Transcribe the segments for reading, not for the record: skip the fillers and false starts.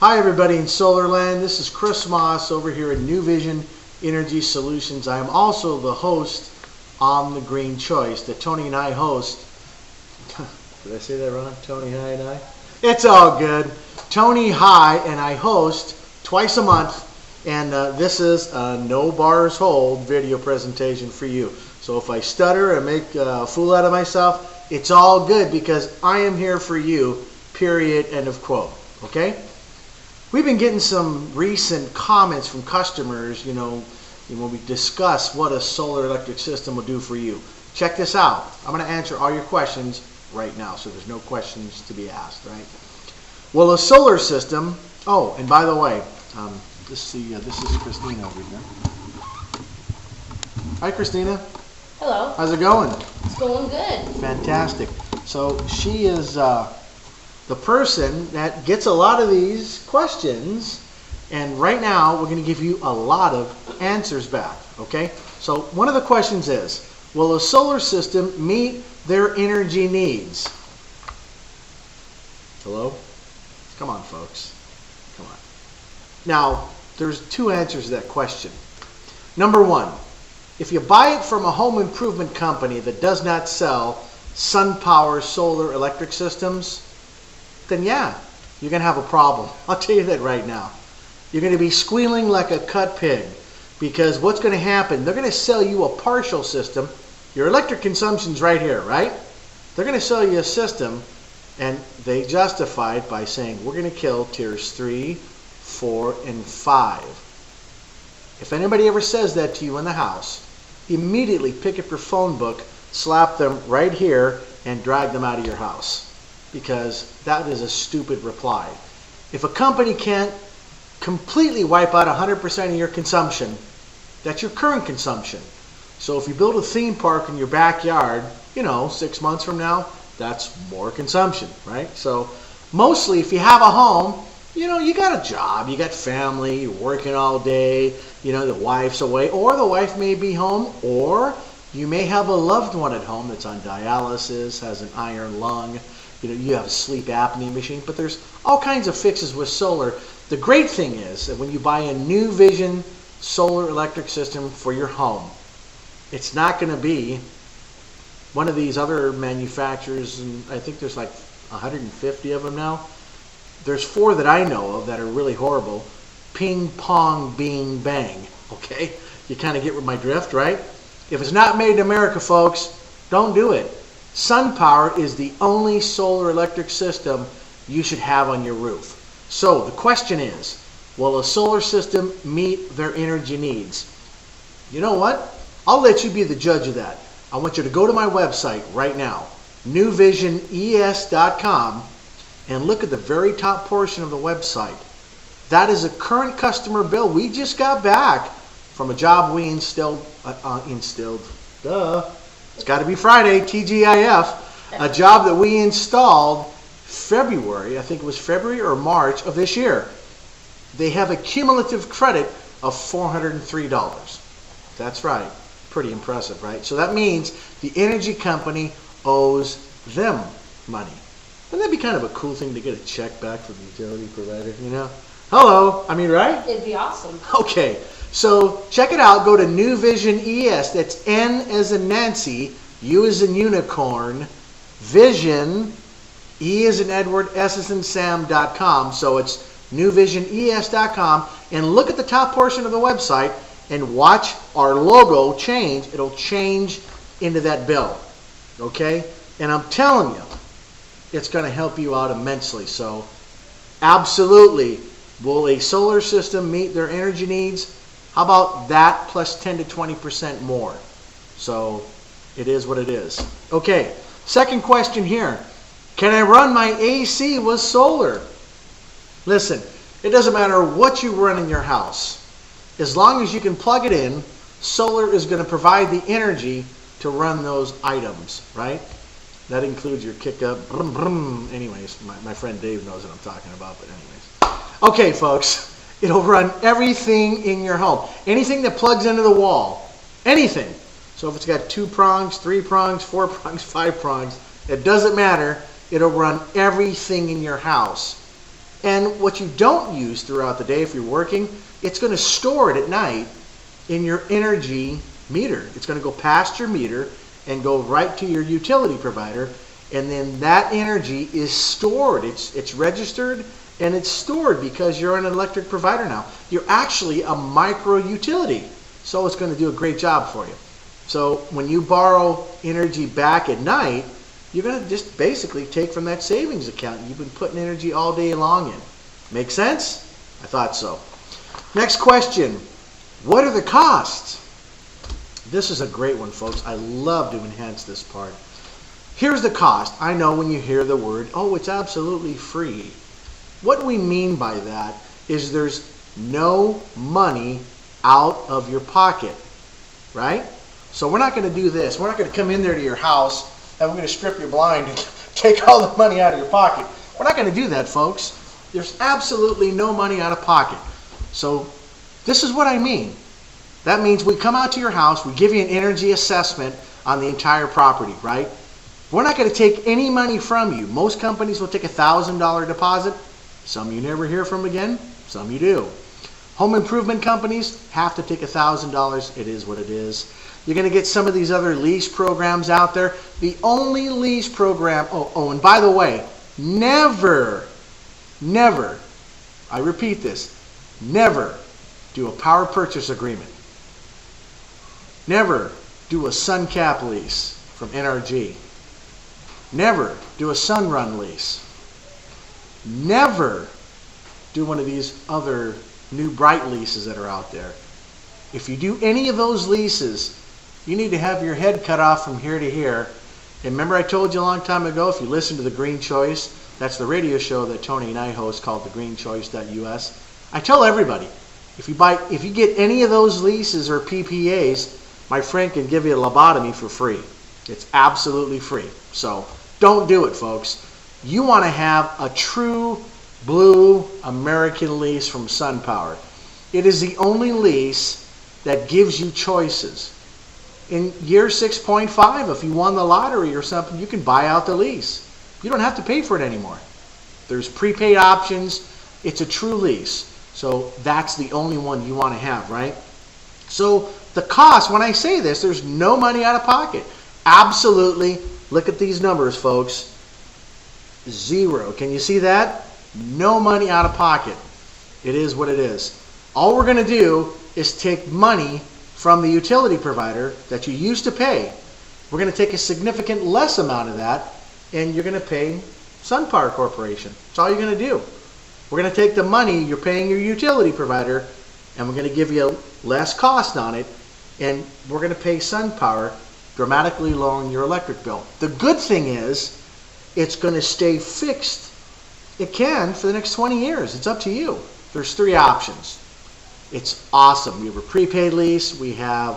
Hi everybody in Solar Land, this is Chris Moss over here at NuVision Energy Solutions. I am also the host on The Green Choice that Tony and I host. Did I say that wrong? Tony Hi and I? It's all good. Tony Hi and I host twice a month, and this is a no bars hold video presentation for you. So if I stutter and make a fool out of myself, it's all good because I am here for you, period, end of quote. Okay? We've been getting some recent comments from customers, when we discuss what a solar electric system will do for you. Check this out. I'm going to answer all your questions right now, so there's no questions to be asked, right? Well, a solar system, oh, and by the way, this is Christina over here. Hi, Christina. Hello. How's it going? It's going good. Fantastic. So she is the person that gets a lot of these questions, and right now we're going to give you a lot of answers back, okay? So one of the questions is, will a solar system meet their energy needs? Hello? Come on, folks. Come on. Now, there's two answers to that question. Number one, if you buy it from a home improvement company that does not sell SunPower solar electric systems, then yeah, you're going to have a problem. I'll tell you that right now. You're going to be squealing like a cut pig, because what's going to happen, they're going to sell you a partial system. Your electric consumption's right here, right? They're going to sell you a system, and they justify it by saying, we're going to kill tiers 3, 4, and 5. If anybody ever says that to you in the house, immediately pick up your phone book, slap them right here, and drag them out of your house. Because that is a stupid reply. If a company can't completely wipe out 100% of your consumption, that's your current consumption. So if you build a theme park in your backyard, 6 months from now, that's more consumption, right? So mostly if you have a home, you got a job, you got family, you're working all day, the wife's away, or the wife may be home, or you may have a loved one at home that's on dialysis, has an iron lung, you have a sleep apnea machine, but there's all kinds of fixes with solar. The great thing is that when you buy a NuVision solar electric system for your home, it's not going to be one of these other manufacturers, and I think there's like 150 of them now. There's 4 that I know of that are really horrible. Ping, pong, bing, bang. Okay? You kind of get with my drift, right? If it's not made in America, folks, don't do it. SunPower is the only solar electric system you should have on your roof. So the question is, will a solar system meet their energy needs? You know what? I'll let you be the judge of that. I want you to go to my website right now, NuVisionES.com, and look at the very top portion of the website. That is a current customer bill we just got back from a job we instilled. It's got to be Friday, TGIF, a job that we installed February, I think it was February or March of this year. They have a cumulative credit of $403. That's right. Pretty impressive, right? So that means the energy company owes them money. Wouldn't that be kind of a cool thing to get a check back from the utility provider, Hello, right? It'd be awesome. Okay, so check it out. Go to NuVision ES. That's N as in Nancy, U as in unicorn, Vision, E as in Edward, S as in Sam.com. So it's NuVisionES.com, and look at the top portion of the website and watch our logo change. It'll change into that bill, okay? And I'm telling you, it's going to help you out immensely. So absolutely, will a solar system meet their energy needs? How about that plus 10 to 20% more? So it is what it is. Okay, second question here. Can I run my AC with solar? Listen, it doesn't matter what you run in your house. As long as you can plug it in, solar is going to provide the energy to run those items, right? That includes your kick-up, brum, brum. Anyways, my friend Dave knows what I'm talking about, but anyways. Okay, folks, it'll run everything in your home. Anything that plugs into the wall, anything. So if it's got 2 prongs, 3 prongs, 4 prongs, 5 prongs, it doesn't matter. It'll run everything in your house. And what you don't use throughout the day, if you're working, it's going to store it at night in your energy meter. It's going to go past your meter and go right to your utility provider, and then that energy is stored. It's registered and it's stored because you're an electric provider now. You're actually a micro utility, so it's going to do a great job for you. So when you borrow energy back at night, you're going to just basically take from that savings account you've been putting energy all day long in. Make sense? I thought so. Next question. What are the costs? This is a great one, folks. I love to enhance this part. Here's the cost. I know when you hear the word, oh, it's absolutely free. What we mean by that is there's no money out of your pocket, right? So we're not going to do this. We're not going to come in there to your house and we're going to strip your blind and take all the money out of your pocket. We're not going to do that, folks. There's absolutely no money out of pocket. So this is what I mean. That means we come out to your house, we give you an energy assessment on the entire property, right? We're not going to take any money from you. Most companies will take $1,000 deposit. Some you never hear from again, some you do. Home improvement companies have to take $1,000. It is what it is. You're going to get some of these other lease programs out there. The only lease program, and by the way, never, I repeat this, never do a power purchase agreement. Never do a sun cap lease from NRG. Never do a Sunrun lease. Never do one of these other new Bright leases that are out there. If you do any of those leases, you need to have your head cut off from here to here. And remember I told you a long time ago, if you listen to The Green Choice, that's the radio show that Tony and I host called thegreenchoice.us. I tell everybody, if you get any of those leases or PPAs, my friend can give you a lobotomy for free. It's absolutely free. So don't do it, folks. You want to have a true blue American lease from SunPower. It is the only lease that gives you choices. In year 6.5, if you won the lottery or something, you can buy out the lease. You don't have to pay for it anymore. There's prepaid options. It's a true lease. So that's the only one you want to have, right? So the cost, when I say this, there's no money out of pocket. Absolutely. Look at these numbers, folks. Zero. Can you see that? No money out of pocket. It is what it is. All we're going to do is take money from the utility provider that you used to pay. We're going to take a significant less amount of that, and you're going to pay SunPower Corporation. That's all you're going to do. We're going to take the money you're paying your utility provider, and we're going to give you less cost on it, and we're going to pay SunPower, dramatically lowering your electric bill. The good thing is, it's going to stay fixed. It can for the next 20 years. It's up to you. There's 3 options. It's awesome. We have a prepaid lease. We have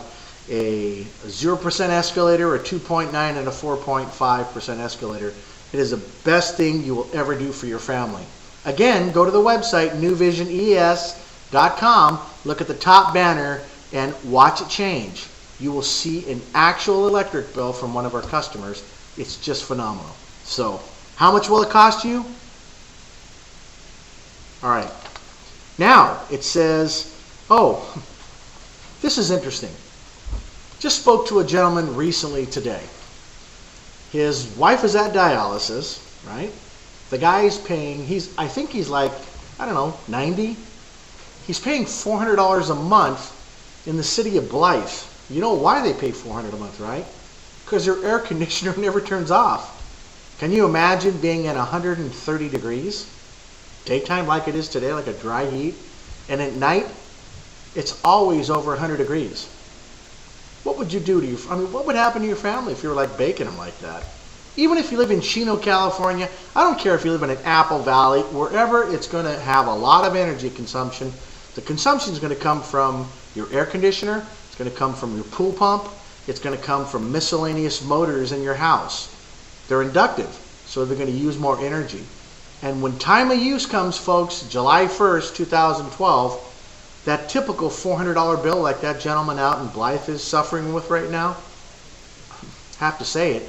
a 0% escalator, a 2.9, and a 4.5% escalator. It is the best thing you will ever do for your family. Again, go to the website, NuVisionES.com. Look at the top banner and watch it change. You will see an actual electric bill from one of our customers. It's just phenomenal. So, how much will it cost you? All right. Now, it says, oh, this is interesting. Just spoke to a gentleman recently today. His wife is at dialysis, right? The guy's paying, I think he's like, I don't know, 90? He's paying $400 a month in the city of Blythe. You know why they pay $400 a month, right? Because their air conditioner never turns off. Can you imagine being at 130 degrees? Daytime like it is today, like a dry heat. And at night, it's always over 100 degrees. What would you do to what would happen to your family if you were like baking them like that? Even if you live in Chino, California, I don't care if you live in an Apple Valley, wherever it's going to have a lot of energy consumption. The consumption is going to come from your air conditioner, it's going to come from your pool pump, it's going to come from miscellaneous motors in your house. They're inductive, so they're going to use more energy. And when time of use comes, folks, July 1st, 2012, that typical $400 bill like that gentleman out in Blythe is suffering with right now, have to say it,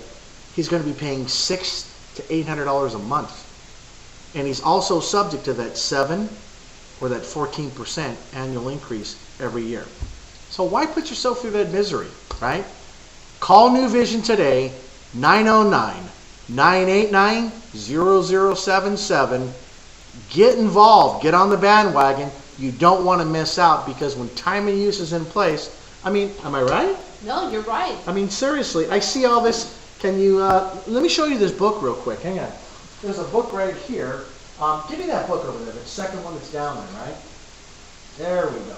he's going to be paying $600 to $800 a month. And he's also subject to that 7 or that 14% annual increase every year. So why put yourself through that misery, right? Call NuVision today, 909-989-0077. Get involved. Get on the bandwagon. You don't want to miss out, because when time and use is in place, I mean, am I right? No, you're right. I mean, seriously, I see all this. Can you, let me show you this book real quick. Hang on. There's a book right here. Give me that book over there, the second one that's down there, right? There we go.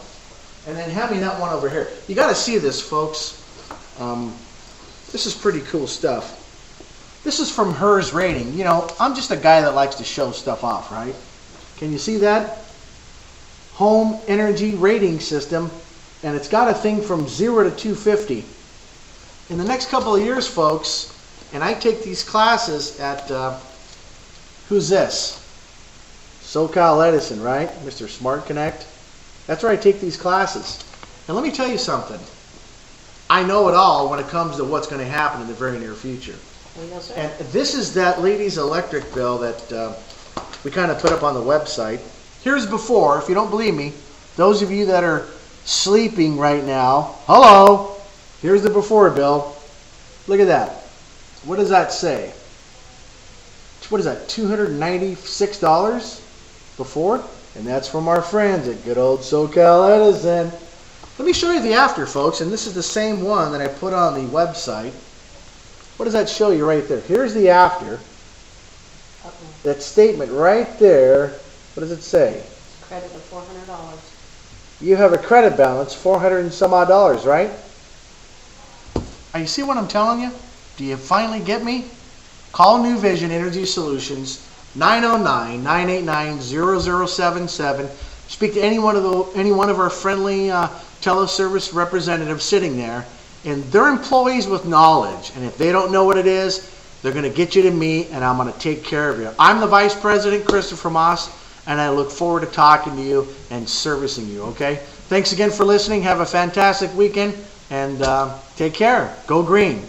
And then hand me that one over here. You got to see this, folks. This is pretty cool stuff. This is from HERS Rating. You know, I'm just a guy that likes to show stuff off, right? Can you see that? Home Energy Rating System. And it's got a thing from 0 to 250. In the next couple of years, folks, and I take these classes at, who's this? SoCal Edison, right? Mr. Smart Connect. That's where I take these classes. And let me tell you something. I know it all when it comes to what's going to happen in the very near future. Yes, sir. And this is that lady's electric bill that we kind of put up on the website. Here's before. If you don't believe me, those of you that are sleeping right now, hello, here's the before bill. Look at that. What does that say? What is that, $296 before? And that's from our friends at good old SoCal Edison. Let me show you the after, folks, and this is the same one that I put on the website. What does that show you right there? Here's the after. That statement right there, what does it say? Credit of $400. You have a credit balance, 400 and some odd dollars, right? You see what I'm telling you? Do you finally get me? Call NuVision Energy Solutions, 909-989-0077. Speak to any one of our friendly teleservice representatives sitting there, and they're employees with knowledge. And if they don't know what it is, they're going to get you to me, and I'm going to take care of you. I'm the Vice President, Christopher Moss, and I look forward to talking to you and servicing you, okay? Thanks again for listening. Have a fantastic weekend, and take care. Go green.